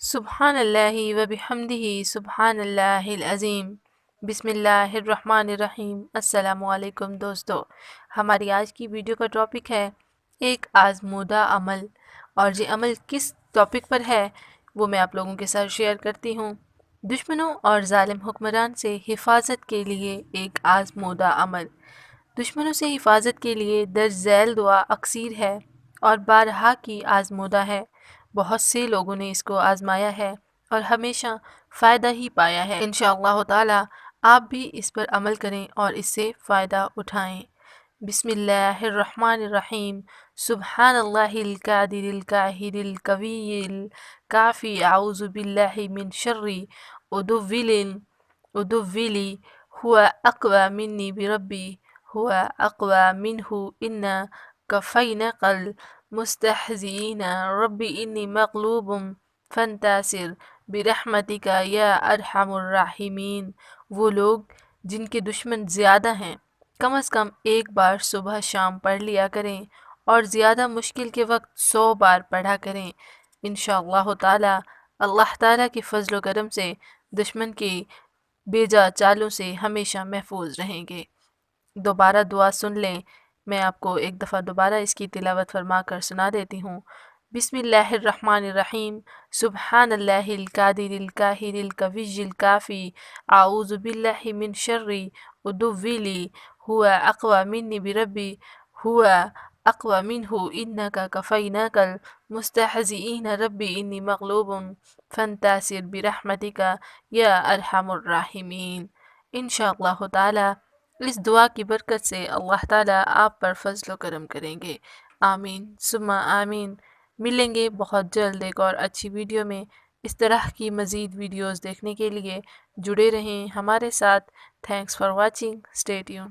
سبحان اللہ و بحمدہ سبحان اللہ العظیم۔ بسم اللہ الرحمن الرحیم۔ السلام علیکم دوستو، ہماری آج کی ویڈیو کا ٹاپک ہے ایک آزمودہ عمل، اور یہ عمل کس ٹاپک پر ہے وہ میں آپ لوگوں کے ساتھ شیئر کرتی ہوں۔ دشمنوں اور ظالم حکمران سے حفاظت کے لیے ایک آزمودہ عمل۔ دشمنوں سے حفاظت کے لیے درج ذیل دعا اکثیر ہے اور بارہا کی آزمودہ ہے۔ بہت سے لوگوں نے اس کو آزمایا ہے اور ہمیشہ فائدہ ہی پایا ہے۔ انشاءاللہ تعالی آپ بھی اس پر عمل کریں اور اس سے فائدہ اٹھائیں۔ بسم اللہ الرحمن الرحیم۔ سبحان اللہ القادر القاہر القوی الکافی، اعوذ باللہ من شر عدولی هو اقوى منی بربی هو اقوى منہ انا کفیناک المستہزئین رب انی مغلوب فانتصر برحمتک یا ارحم الراحمین۔ وہ لوگ جن کے دشمن زیادہ ہیں کم از کم ایک بار صبح شام پڑھ لیا کریں اور زیادہ مشکل کے وقت 100 بار پڑھا کریں۔ انشاءاللہ تعالی اللہ تعالی کے فضل و کرم سے دشمن کی بیجا چالوں سے ہمیشہ محفوظ رہیں گے۔ دوبارہ دعا سن لیں، میں آپ کو ایک دفعہ دوبارہ اس کی تلاوت فرما کر سنا دیتی ہوں۔ بسم اللہ الرحمن الرحیم۔ سبحان اللہ القادر القاہر القوی الکافی، اعوذ باللہ من شر عدولی هو اقوى منی بربی هو اقوى منہ انک کفیناک المستہزئین رب انی مغلوب فانتصر برحمتک یا ارحم الراحمین۔ انشاءاللہ تعالی اس دعا کی برکت سے اللہ تعالیٰ آپ پر فضل و کرم کریں گے۔ آمین ثم آمین۔ ملیں گے بہت جلد ایک اور اچھی ویڈیو میں۔ اس طرح کی مزید ویڈیوز دیکھنے کے لیے جڑے رہیں ہمارے ساتھ۔ Thanks for watching, stay tune.